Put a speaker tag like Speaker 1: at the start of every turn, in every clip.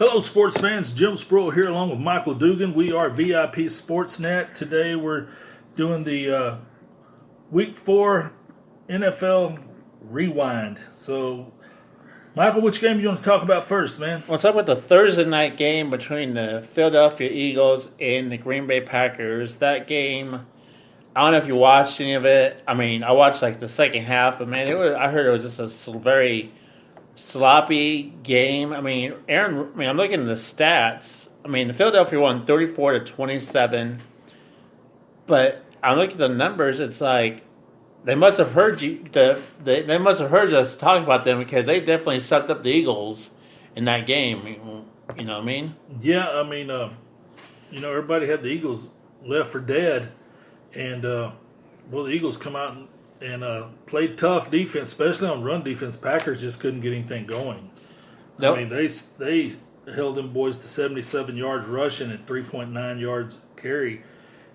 Speaker 1: Hello, sports fans. Jim Sproul here along with Michael Dugan. We are VIP Sportsnet. Today we're doing the Week 4 NFL Rewind. So, Michael, which game do you want to talk about first, man?
Speaker 2: What's up with the Thursday night game between the Philadelphia Eagles and the Green Bay Packers? That game, I don't know if you watched any of it. I mean, I watched like the second half, but man, I heard it was just a very sloppy game. I mean, I'm looking at the stats. I mean, the Philadelphia won 34-27, but I'm looking at the numbers. It's like they must have heard you. They must have heard us talking about them because they definitely sucked up the Eagles in that game. You know what I mean?
Speaker 1: Yeah, I mean, everybody had the Eagles left for dead, and the Eagles come out and played tough defense, especially on run defense. Packers just couldn't get anything going.
Speaker 2: Nope.
Speaker 1: I mean, they held them boys to 77 yards rushing and 3.9 yards carry,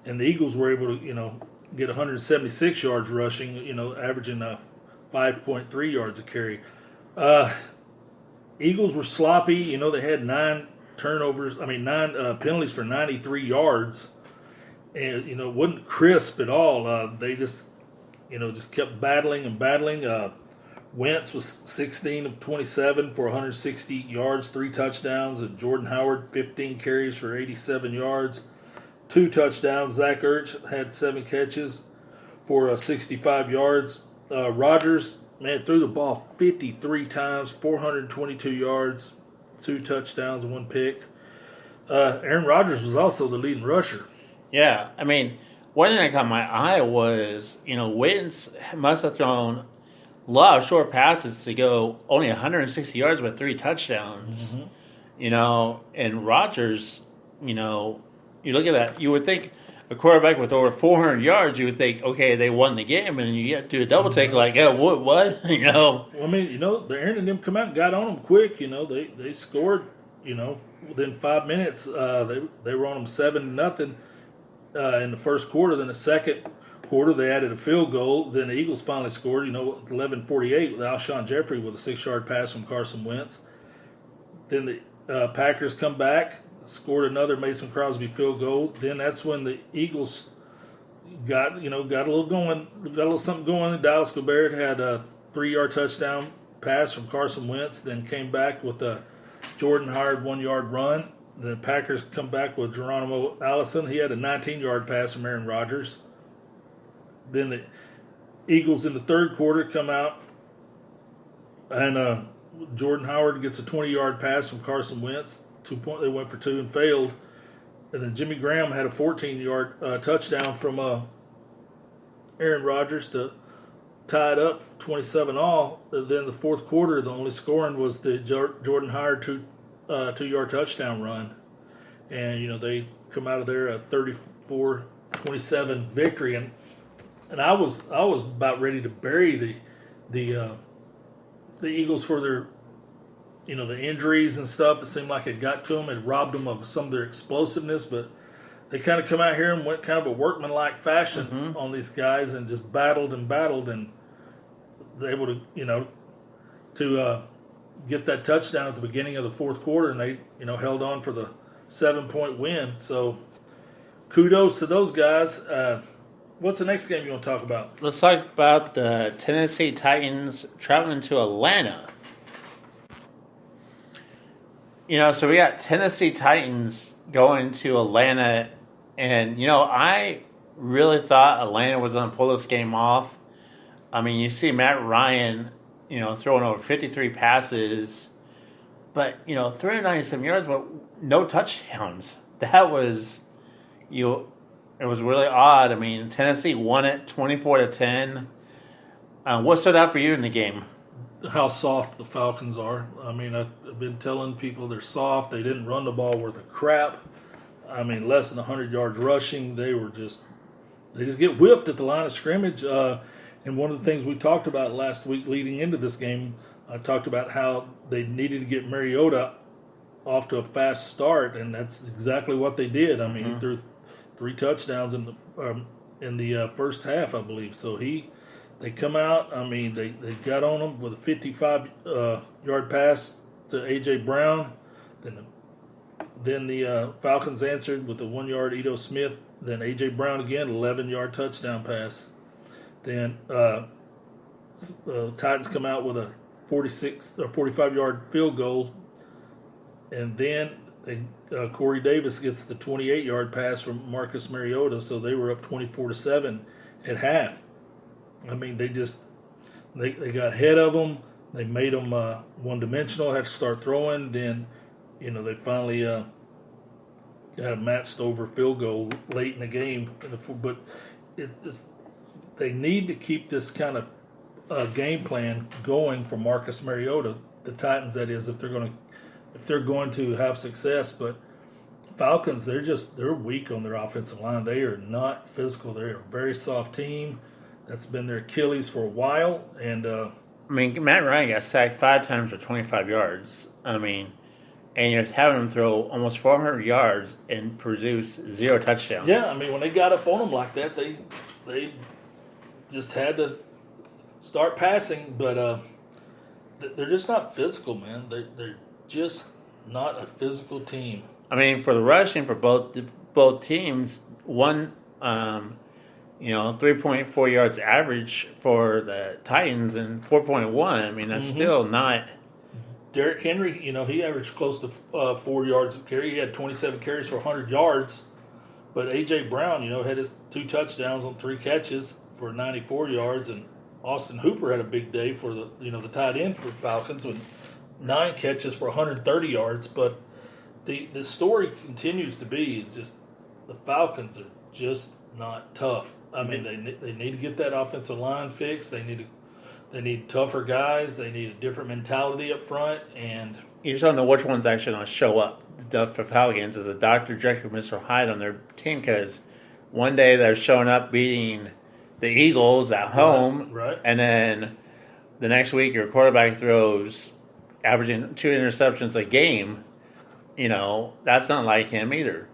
Speaker 1: and the Eagles were able to, get 176 yards rushing, averaging 5.3 yards a carry. Eagles were sloppy. They had 9 penalties for 93 yards, and it wasn't crisp at all. They just kept battling and battling. Wentz was 16 of 27 for 160 yards, 3 touchdowns, and Jordan Howard 15 carries for 87 yards, 2 touchdowns. Zach Ertz had 7 catches for 65 yards. Rodgers, threw the ball 53 times, 422 yards, 2 touchdowns, 1 pick. Aaron Rodgers was also the leading rusher.
Speaker 2: Yeah, I mean, one thing that caught my eye was, Wentz must have thrown a lot of short passes to go only 160 yards with 3 touchdowns.
Speaker 1: Mm-hmm.
Speaker 2: And Rodgers, you look at that, you would think a quarterback with over 400 yards, you would think, okay, they won the game, and you get to do a double take, like, yeah, what?
Speaker 1: Well, I mean, the Aaron and them come out and got on them quick. They scored. Within 5 minutes, they were on them 7-0 in the first quarter. Then the second quarter, they added a field goal. Then the Eagles finally scored. 11:48 with Alshon Jeffrey with a 6-yard pass from Carson Wentz. Then the Packers come back, scored another Mason Crosby field goal. Then that's when the Eagles got a little something going. Dallas Goedert had a 3-yard touchdown pass from Carson Wentz. Then came back with a Jordan Howard 1-yard run. The Packers come back with Geronimo Allison. He had a 19-yard pass from Aaron Rodgers. Then the Eagles in the third quarter come out, and Jordan Howard gets a 20-yard pass from Carson Wentz. They went for 2 and failed. And then Jimmy Graham had a 14-yard touchdown from Aaron Rodgers to tie it up 27-all. Then the fourth quarter, the only scoring was the Jordan Howard 2-yard touchdown run. And, they come out of there a 34-27 victory. And I was about ready to bury the Eagles for their, the injuries and stuff. It seemed like it got to them. It robbed them of some of their explosiveness. But they kind of come out here and went kind of a workmanlike fashion on these guys and just battled and they able to, get that touchdown at the beginning of the fourth quarter, and they, held on for the 7-point win. So kudos to those guys. What's the next game you want to talk about?
Speaker 2: Let's talk about the Tennessee Titans traveling to Atlanta. So we got Tennessee Titans going to Atlanta, and, I really thought Atlanta was going to pull this game off. I mean, you see Matt Ryan, throwing over 53 passes, but, 397 yards, but no touchdowns. That was, it was really odd. I mean, Tennessee won it 24-10. What stood out for you in the game?
Speaker 1: How soft the Falcons are. I mean, I've been telling people they're soft. They didn't run the ball worth a crap. I mean, less than 100 yards rushing. They just get whipped at the line of scrimmage. And one of the things we talked about last week leading into this game, I talked about how they needed to get Mariota off to a fast start, and that's exactly what they did. I mean, he threw 3 touchdowns in the first half, I believe. So they come out. I mean, they got on him with a 55-yard pass to A.J. Brown. Then Then the Falcons answered with a 1 yard Ito Smith. Then A.J. Brown again, 11-yard touchdown pass. Then Titans come out with a 46 or 45-yard field goal. And then Corey Davis gets the 28-yard pass from Marcus Mariota, so they were up 24-7 at half. I mean, they got ahead of them. They made them one-dimensional. Had to start throwing. Then, they finally got a Matt Stover field goal late in the game. But they need to keep this kind of game plan going for Marcus Mariota, the Titans. That is, if they're going to have success. But Falcons, they're weak on their offensive line. They are not physical. They're a very soft team. That's been their Achilles for a while. And
Speaker 2: Matt Ryan got sacked 5 times for 25 yards. And you're having them throw almost 400 yards and produce 0 touchdowns.
Speaker 1: Yeah, when they got up on them like that, they just had to start passing. But they're just not physical, man. They're just not a physical team.
Speaker 2: For the rushing for both teams, 3.4 yards average for the Titans and 4.1. That's still not.
Speaker 1: Derrick Henry, he averaged close to 4 yards a carry. He had 27 carries for 100 yards. But A.J. Brown, had his 2 touchdowns on 3 catches for 94 yards. And Austin Hooper had a big day for the tight end for Falcons with 9 catches for 130 yards. But the story continues to be just the Falcons are just not tough. They need to get that offensive line fixed. They need tougher guys. They need a different mentality up front. And
Speaker 2: you just don't know which one's actually going to show up. For Falcons is a Dr. Jekyll, Mr. Hyde on their team, because one day they're showing up beating the Eagles at home,
Speaker 1: right.
Speaker 2: And then the next week your quarterback throws averaging 2 interceptions a game. That's not like him either.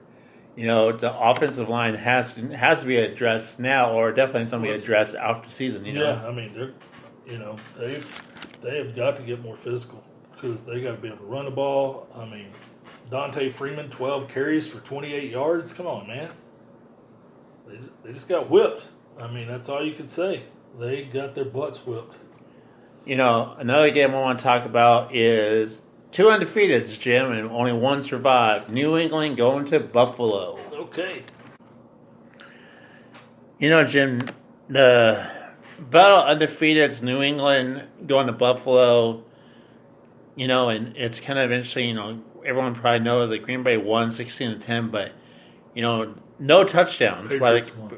Speaker 2: The offensive line has to be addressed now, or definitely going to be addressed after the season.
Speaker 1: Yeah, they have got to get more physical because they got to be able to run the ball. Dante Freeman, 12 carries for 28 yards. Come on, man. They just got whipped. That's all you can say. They got their butts whipped.
Speaker 2: Another game I want to talk about is 2 undefeateds, Jim, and only 1 survived. New England going to Buffalo.
Speaker 1: Okay.
Speaker 2: Jim, the battle undefeateds, New England going to Buffalo, and it's kind of interesting, everyone probably knows that Green Bay won 16-10, but, no touchdowns.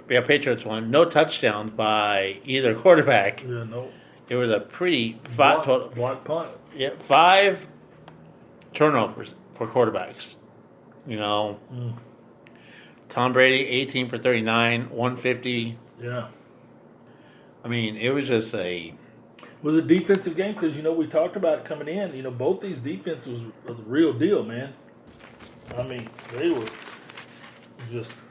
Speaker 2: Patriots won. No touchdowns by either quarterback.
Speaker 1: Yeah, no.
Speaker 2: It was a pretty
Speaker 1: block punt.
Speaker 2: Yeah, 5 turnovers for quarterbacks. Tom Brady, 18 for 39, 150.
Speaker 1: Yeah.
Speaker 2: It was just
Speaker 1: It was a defensive game because, we talked about it coming in. Both these defenses were the real deal, man. They were just –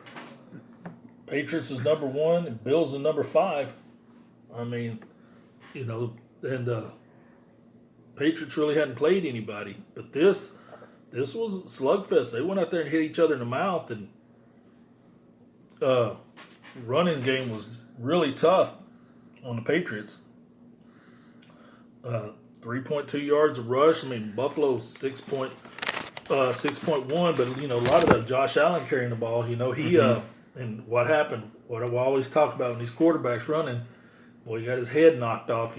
Speaker 1: Patriots was number 1 and Bills was number 5. And the Patriots really hadn't played anybody. But this was a slugfest. They went out there and hit each other in the mouth, and running game was really tough on the Patriots. 3.2 yards of rush. Buffalo 6.1, but a lot of that Josh Allen carrying the ball. He and what happened? What I always talk about when these quarterbacks running, he got his head knocked off.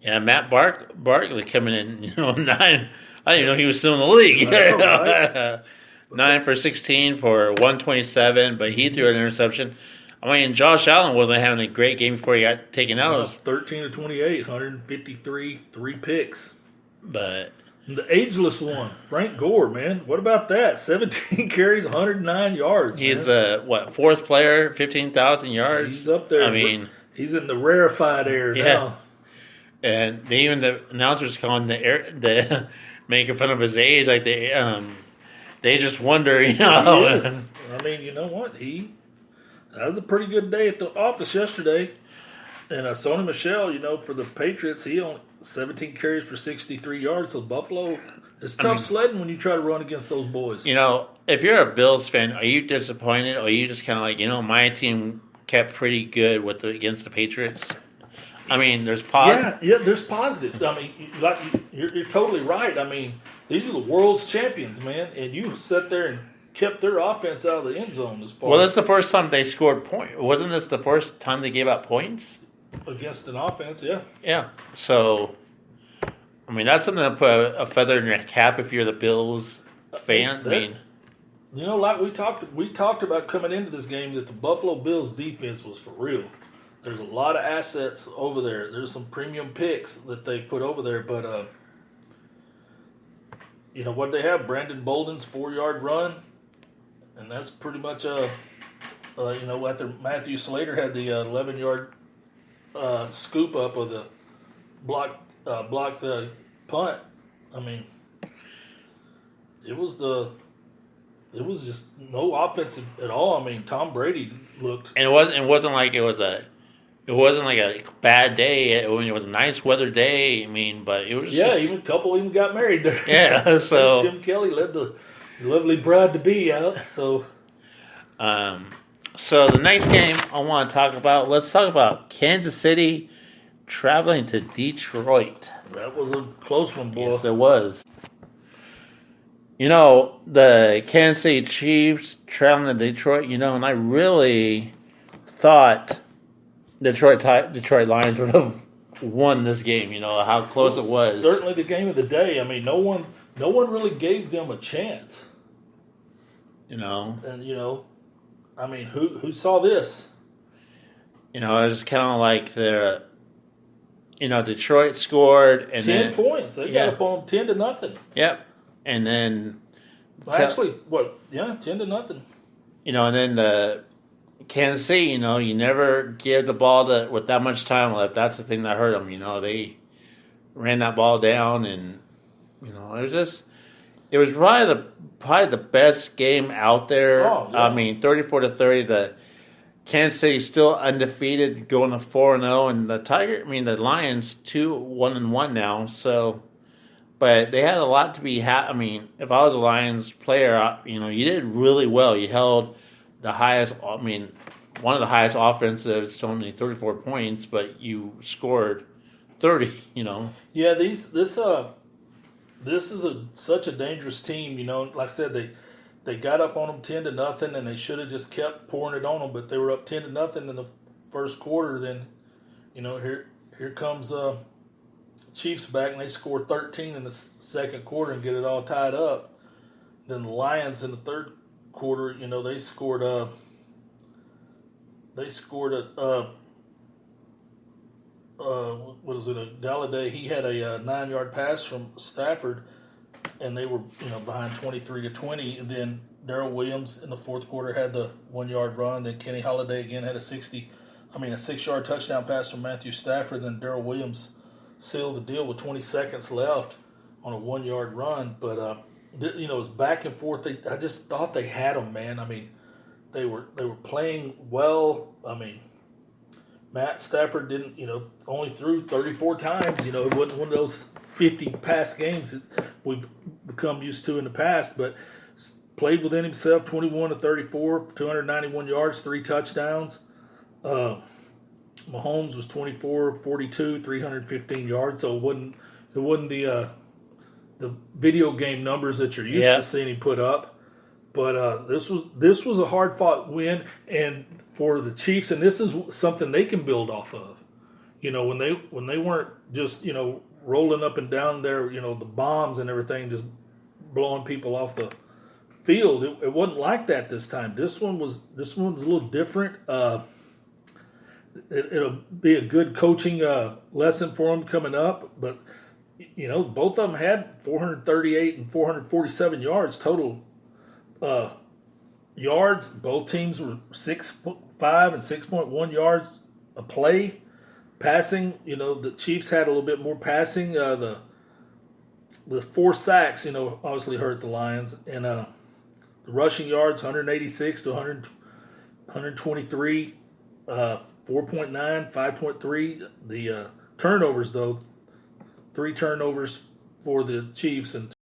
Speaker 2: Yeah, Matt Barkley coming in. 9. I didn't even know he was still in the league. Right? 9 for 16 for 127, but he threw an interception. Josh Allen wasn't having a great game before he got taken out.
Speaker 1: 13 to 28, 153, 3 picks.
Speaker 2: But
Speaker 1: the ageless one, Frank Gore, man. What about that? 17 carries, 109 yards.
Speaker 2: He's the 4th player, 15,000 yards.
Speaker 1: He's up there. He's in the rarefied air now.
Speaker 2: And the announcers calling the making fun of his age, like they just wonder,
Speaker 1: He is. You know what? That was a pretty good day at the office yesterday. And Sony Michel, for the Patriots, he only 17 carries for 63 yards. So Buffalo, it's tough sledding when you try to run against those boys.
Speaker 2: If you're a Bills fan, are you disappointed, or are you just kind of like, my team kept pretty good against the Patriots? I mean, there's positives.
Speaker 1: Yeah, there's positives. I mean, you're totally right. I mean, these are the world's champions, man, and you sat there and kept their offense out of the end zone as far.
Speaker 2: Well, that's the first time they scored points. Wasn't this the first time they gave up points
Speaker 1: against an offense? Yeah.
Speaker 2: Yeah. So, I mean, that's something to put a feather in your cap if you're the Bills fan.
Speaker 1: Like we talked about coming into this game that the Buffalo Bills defense was for real. There's a lot of assets over there. There's some premium picks that they put over there, but what they have? Brandon Bolden's 4-yard run, and that's pretty much after Matthew Slater had the 11-yard scoop up of the block the punt. I mean, it was just no offense at all. I mean, Tom Brady looked,
Speaker 2: and it wasn't like a bad day. It was a nice weather day. I mean, but it was
Speaker 1: even a couple even got married there.
Speaker 2: Yeah, so
Speaker 1: Jim Kelly led the lovely bride to be out. So,
Speaker 2: so the next game I want to talk about. Let's talk about Kansas City traveling to Detroit.
Speaker 1: That was a close one, boy.
Speaker 2: Yes, it was. The Kansas City Chiefs traveling to Detroit. And I really thought Detroit Lions would have won this game. How close it was.
Speaker 1: Certainly the game of the day. I mean, no one really gave them a chance. And I mean, who saw this?
Speaker 2: It was kind of like Detroit scored and
Speaker 1: 10 points. They got up on 10-0.
Speaker 2: Yep, and then
Speaker 1: 10-0.
Speaker 2: And then the Kansas City, you never give the ball with that much time left. That's the thing that hurt them. They ran that ball down, and it was probably the best game out there.
Speaker 1: Oh, yeah.
Speaker 2: I mean, 34-30. The Kansas City still undefeated, going to 4-0, and the Lions 1-1 now. So, but they had a lot to be. I mean, if I was a Lions player, you did really well. You held the highest. I mean, one of the highest offensives, only 34 points, but you scored 30.
Speaker 1: Yeah, this is such a dangerous team. Like I said, they got up on them 10-0, and they should have just kept pouring it on them. But they were up 10-0 in the first quarter. Then, here comes Chiefs back, and they scored 13 in the second quarter and get it all tied up. Then the Lions in the third quarter, they scored. What is it? A Galladay. He had a 9-yard pass from Stafford, and they were behind 23-20. And then Darrell Williams in the fourth quarter had the 1-yard run. Then Kenny Holiday again had a 6-yard touchdown pass from Matthew Stafford. Then Darrell Williams sealed the deal with 20 seconds left on a 1-yard run. But it was back and forth. I just thought they had them, man. I mean, they were playing well. I mean, Matt Stafford didn't, only threw 34 times. It wasn't one of those 50 pass games that we've become used to in the past, but played within himself, 21-34, 291 yards, 3 touchdowns. Mahomes was 24-42, 315 yards. So it wasn't the video game numbers that you're used to seeing him put up. But this was a hard fought win, and for the Chiefs, and this is something they can build off of. When they weren't just rolling up and down there, the bombs and everything, just blowing people off the field. It wasn't like that this time. This one was a little different. It'll be a good coaching lesson for them coming up. But both of them had 438 and 447 yards total. Yards. Both teams were 6.5 and 6.1 yards a play. Passing, the Chiefs had a little bit more passing. The 4 sacks, obviously hurt the Lions. And the rushing yards, 186 to 123. 4.9, 5.3. The turnovers, though, 3 turnovers for the Chiefs and